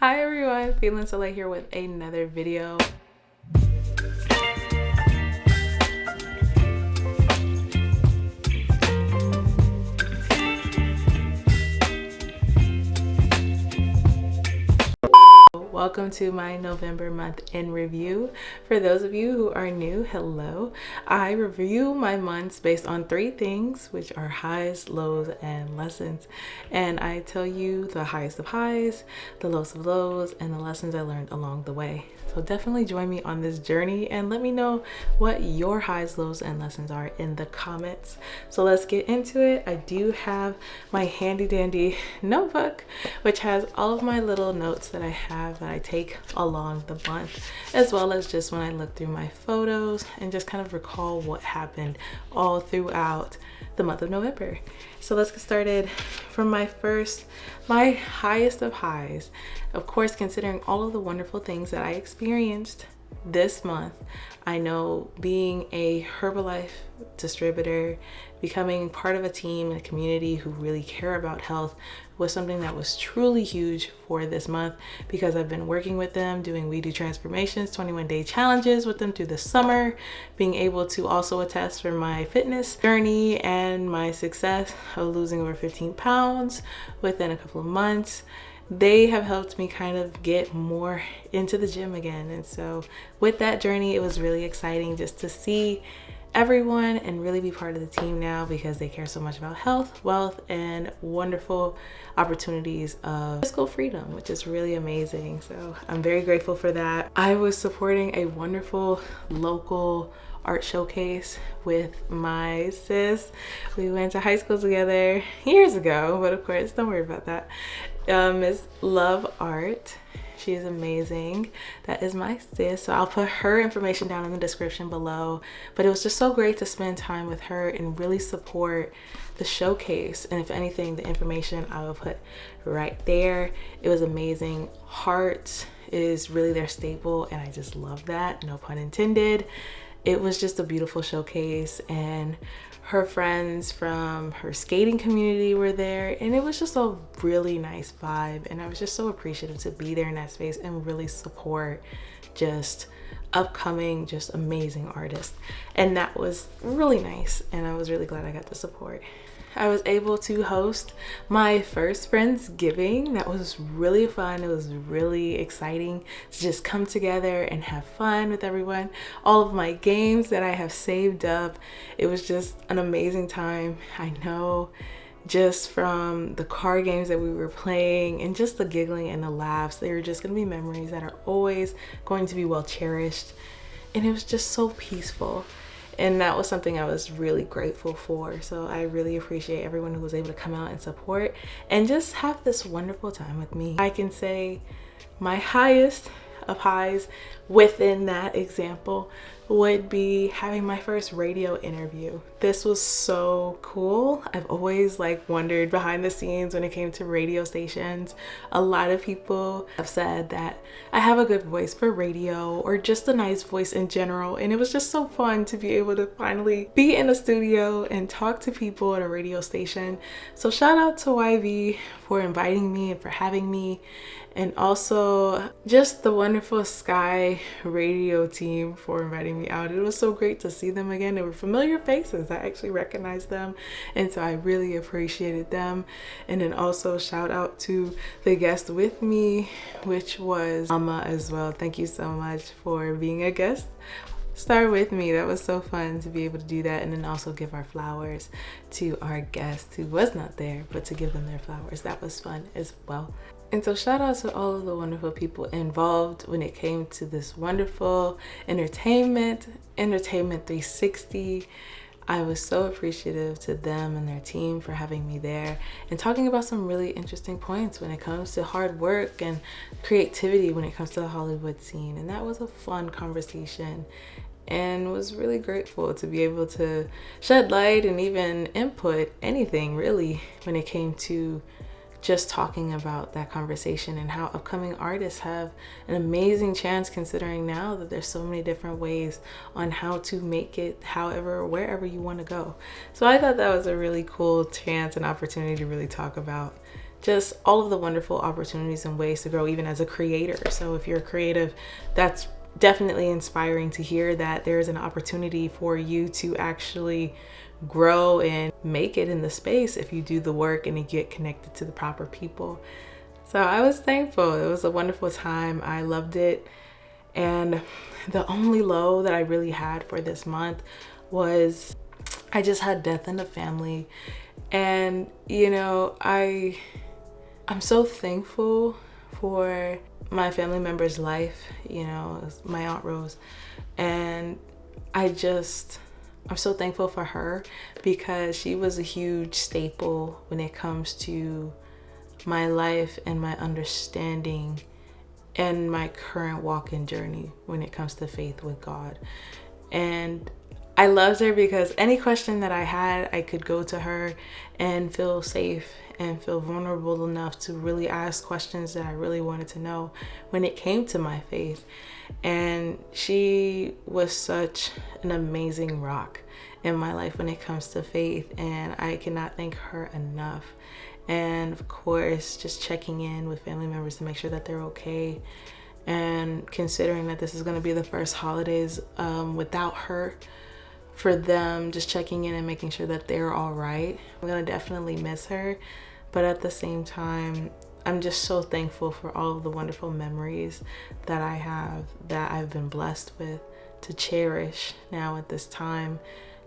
Hi everyone, FelynnSoleil here with another video. Welcome to my November month in review. For those of you who are new, hello. I review my months based on 3 things, which are highs, lows, and lessons. And I tell you the highest of highs, the lows of lows, and the lessons I learned along the way. So definitely join me on this journey and let me know what your highs, lows, and lessons are in the comments. So let's get into it. I do have my handy dandy notebook, which has all of my little notes that I have that I take along the month, as well as just when I look through my photos and just kind of recall what happened all throughout the month of November. So let's get started. From my highest of highs, of course, considering all of the wonderful things that I experienced this month, I know being a Herbalife distributor, becoming part of a team and a community who really care about health was something that was truly huge for this month, because I've been working with them, doing We Do Transformations 21-day challenges with them through the summer, being able to also attest for my fitness journey and my success of losing over 15 pounds within a couple of months. They have helped me kind of get more into the gym again. And so with that journey, it was really exciting just to see everyone and really be part of the team now, because they care so much about health, wealth, and wonderful opportunities of fiscal freedom, which is really amazing. So I'm very grateful for that. I was supporting a wonderful local art showcase with my sis. We went to high school together years ago, but of course, don't worry about that. Miss Love Art. She is amazing. That is my sis. So I'll put her information down in the description below. But it was just so great to spend time with her and really support the showcase. And if anything, the information I will put right there. It was amazing. Heart is really their staple, and I just love that. No pun intended. It was just a beautiful showcase, and her friends from her skating community were there, and it was just a really nice vibe. And I was just so appreciative to be there in that space and really support just upcoming, just amazing artists. And that was really nice, and I was really glad I got the support. I was able to host my first Friendsgiving. That was really fun. It was really exciting to just come together and have fun with everyone. All of my games that I have saved up, it was just an amazing time. I know just from the card games that we were playing and just the giggling and the laughs, they were just going to be memories that are always going to be well cherished. And it was just so peaceful. And that was something I was really grateful for. So I really appreciate everyone who was able to come out and support and just have this wonderful time with me. I can say my highest of highs within that example would be having my first radio interview. This was so cool. I've always wondered behind the scenes when it came to radio stations. A lot of people have said that I have a good voice for radio, or just a nice voice in general, and it was just so fun to be able to finally be in a studio and talk to people at a radio station. So shout out to YV for inviting me and for having me, and also just the wonderful Sky radio team for inviting me out. It was so great to see them again. They were familiar faces. I actually recognized them, and so I really appreciated them. And then also shout out to the guest with me, which was Mama as well. Thank you so much for being a guest star with me. That was so fun to be able to do that, and then also give our flowers to our guest who was not there, but to give them their flowers. That was fun as well. And so shout out to all of the wonderful people involved when it came to this wonderful entertainment 360. I was so appreciative to them and their team for having me there and talking about some really interesting points when it comes to hard work and creativity when it comes to the Hollywood scene. And that was a fun conversation, and was really grateful to be able to shed light and even input anything really when it came to just talking about that conversation and how upcoming artists have an amazing chance, considering now that there's so many different ways on how to make it however or wherever you want to go. So I thought that was a really cool chance and opportunity to really talk about just all of the wonderful opportunities and ways to grow even as a creator. So if you're creative, that's definitely inspiring to hear that there's an opportunity for you to actually grow and make it in the space if you do the work and you get connected to the proper people. So I was thankful. It was a wonderful time. I loved it. And the only low that I really had for this month was I just had death in the family. And you know, I'm so thankful for my family member's life, you know, my Aunt Rose. And I'm so thankful for her because she was a huge staple when it comes to my life and my understanding and my current walking journey when it comes to faith with God. And I loved her because any question that I had, I could go to her and feel safe and feel vulnerable enough to really ask questions that I really wanted to know when it came to my faith. And she was such an amazing rock in my life when it comes to faith, and I cannot thank her enough. And of course, just checking in with family members to make sure that they're okay, and considering that this is going to be the first holidays without her, for them, just checking in and making sure that they're all right. I'm going to definitely miss her, but at the same time, I'm just so thankful for all of the wonderful memories that I have, that I've been blessed with to cherish now at this time,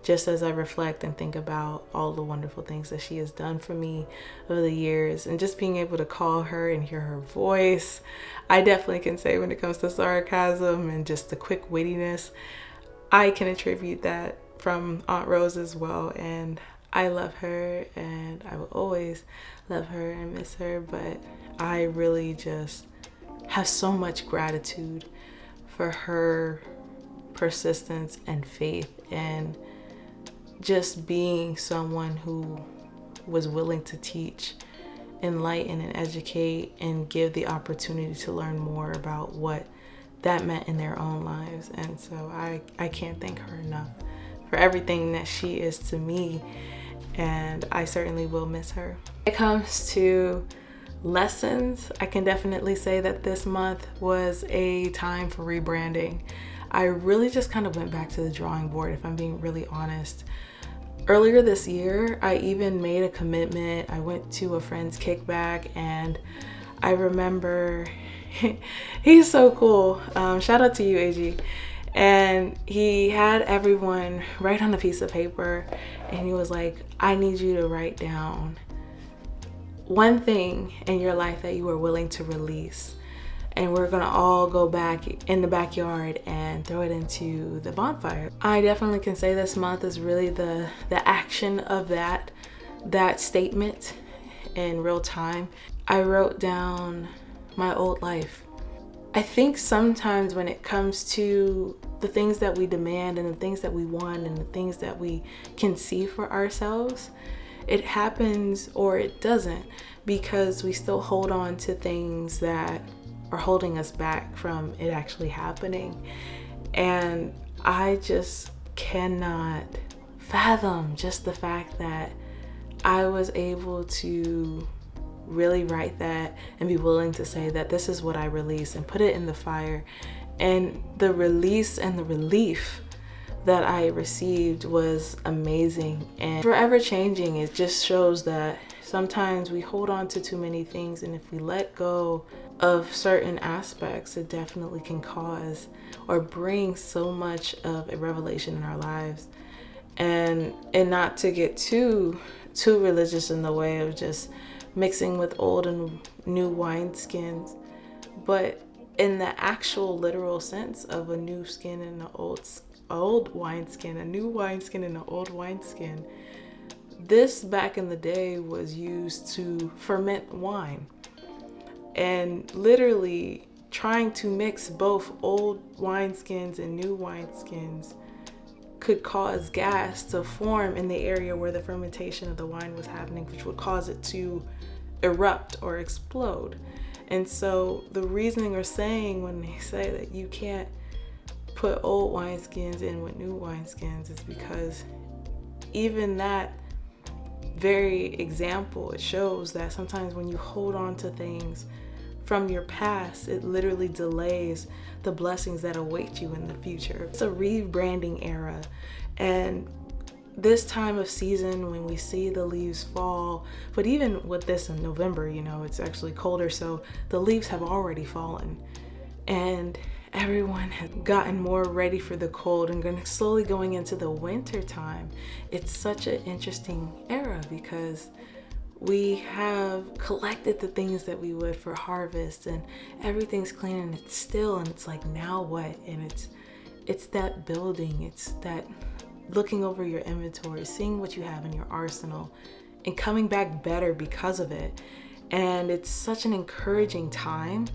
just as I reflect and think about all the wonderful things that she has done for me over the years, and just being able to call her and hear her voice. I definitely can say when it comes to sarcasm and just the quick wittiness, I can attribute that from Aunt Rose as well. And I love her and I will always love her and miss her, but I really just have so much gratitude for her persistence and faith, and just being someone who was willing to teach, enlighten, and educate, and give the opportunity to learn more about what that meant in their own lives. And so I can't thank her enough for everything that she is to me, and I certainly will miss her. When it comes to lessons, I can definitely say that this month was a time for rebranding. I really just kind of went back to the drawing board, if I'm being really honest. Earlier this year, I even made a commitment. I went to a friend's kickback, and I remember he's so cool. Shout out to you, AG. And he had everyone write on a piece of paper, and he was like, I need you to write down one thing in your life that you are willing to release. And we're gonna all go back in the backyard and throw it into the bonfire. I definitely can say this month is really the action of that statement in real time. I wrote down my old life. I think sometimes when it comes to the things that we demand and the things that we want and the things that we can see for ourselves, it happens or it doesn't, because we still hold on to things that are holding us back from it actually happening. And I just cannot fathom just the fact that I was able to really write that and be willing to say that this is what I release and put it in the fire. And the release and the relief that I received was amazing and forever changing. It just shows that sometimes we hold on to too many things, and if we let go of certain aspects, it definitely can cause or bring so much of a revelation in our lives. And not to get too religious in the way of just mixing with old and new wineskins, but in the actual literal sense of a new skin and an old wineskin, a new wineskin and an old wineskin. This back in the day was used to ferment wine, and literally trying to mix both old wineskins and new wineskins could cause gas to form in the area where the fermentation of the wine was happening, which would cause it to erupt or explode. And so the reasoning or saying when they say that you can't put old wineskins in with new wineskins is because even that very example. It shows that sometimes when you hold on to things from your past, it literally delays the blessings that await you in the future. It's a rebranding era, and this time of season when we see the leaves fall, but even with this in November, you know, it's actually colder, so the leaves have already fallen, and everyone has gotten more ready for the cold and slowly going into the winter time. It's such an interesting era because we have collected the things that we would for harvest, and everything's clean and it's still, and it's like, now what? And it's that building, it's that looking over your inventory, seeing what you have in your arsenal and coming back better because of it. And it's such an encouraging time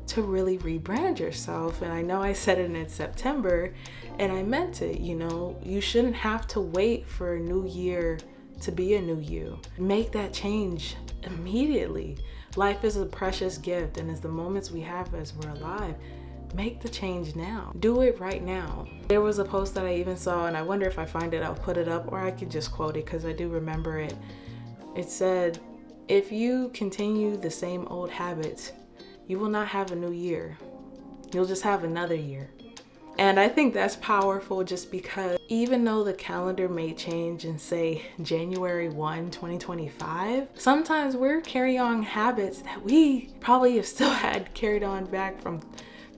to really rebrand yourself. And I know I said it in September, and I meant it. You know, you shouldn't have to wait for a new year to be a new you. Make that change immediately. Life is a precious gift, and it's the moments we have as we're alive. Make the change now. Do it right now. There was a post that I even saw, and I wonder if I find it, I'll put it up, or I could just quote it because I do remember it. It said, if you continue the same old habits, you will not have a new year. You'll just have another year. And I think that's powerful, just because even though the calendar may change and say January 1, 2025, sometimes we're carrying on habits that we probably have still had carried on back from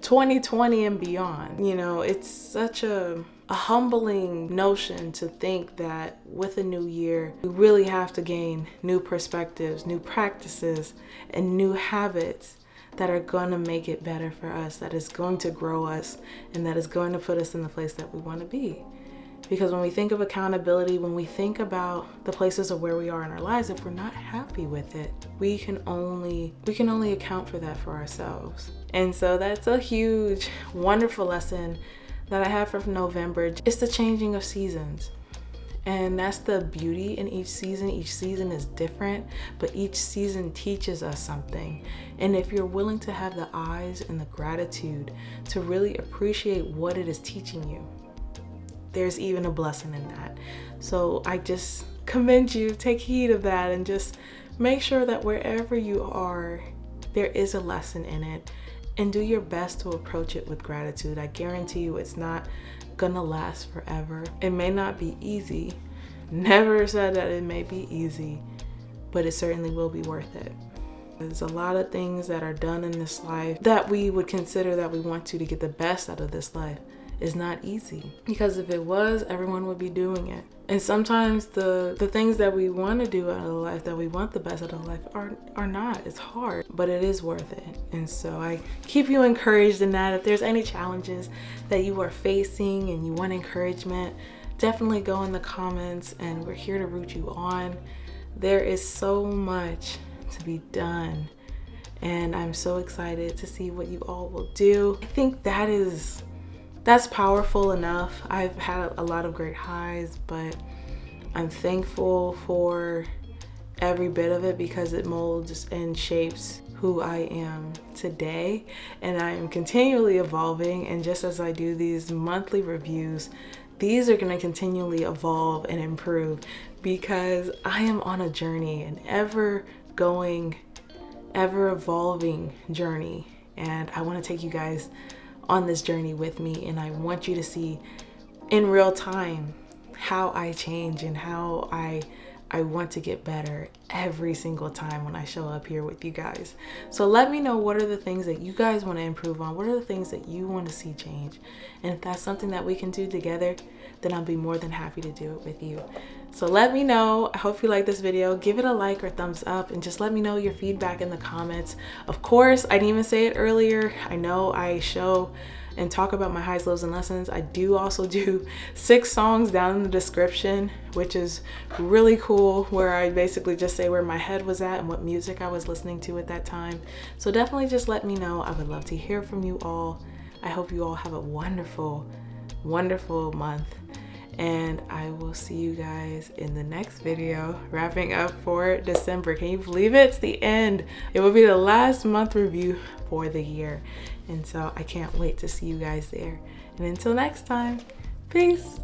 2020 and beyond. You know, it's such a humbling notion to think that with a new year, we really have to gain new perspectives, new practices, and new habits that are going to make it better for us, that is going to grow us, and that is going to put us in the place that we want to be. Because when we think of accountability, when we think about the places of where we are in our lives, if we're not happy with it, we can only account for that for ourselves. And so that's a huge, wonderful lesson that I have from November. It's the changing of seasons. And that's the beauty in each season. Each season is different, but each season teaches us something. And if you're willing to have the eyes and the gratitude to really appreciate what it is teaching you, there's even a blessing in that. So I just commend you, take heed of that, and just make sure that wherever you are, there is a lesson in it, and do your best to approach it with gratitude. I guarantee you it's not gonna last forever. It may not be easy. Never said that it may be easy, but it certainly will be worth it. There's a lot of things that are done in this life that we would consider that we want to get the best out of this life. Is not easy, because if it was, everyone would be doing it. And sometimes the things that we want to do out of the life, that we want the best out of life, are not. It's hard, but it is worth it. And so I keep you encouraged in that. If there's any challenges that you are facing and you want encouragement, definitely go in the comments, and we're here to root you on. There is so much to be done, and I'm so excited to see what you all will do. I think that's powerful enough. I've had a lot of great highs, but I'm thankful for every bit of it, because it molds and shapes who I am today. And I am continually evolving. And just as I do these monthly reviews, these are going to continually evolve and improve, because I am on a journey, an ever evolving journey. And I want to take you guys on this journey with me, and I want you to see in real time how I change and how I want to get better every single time when I show up here with you guys. So let me know, what are the things that you guys want to improve on? What are the things that you want to see change? And if that's something that we can do together, then I'll be more than happy to do it with you. So let me know. I hope you like this video. Give it a like or thumbs up, and just let me know your feedback in the comments. Of course, I didn't even say it earlier. I know I show and talk about my highs, lows, and lessons. I do also do 6 songs down in the description, which is really cool, where I basically just say where my head was at and what music I was listening to at that time. So definitely just let me know. I would love to hear from you all. I hope you all have a wonderful, wonderful month. And I will see you guys in the next video, wrapping up for December. Can you believe it? It's the end. It will be the last month review for the year. And so I can't wait to see you guys there. And until next time, peace.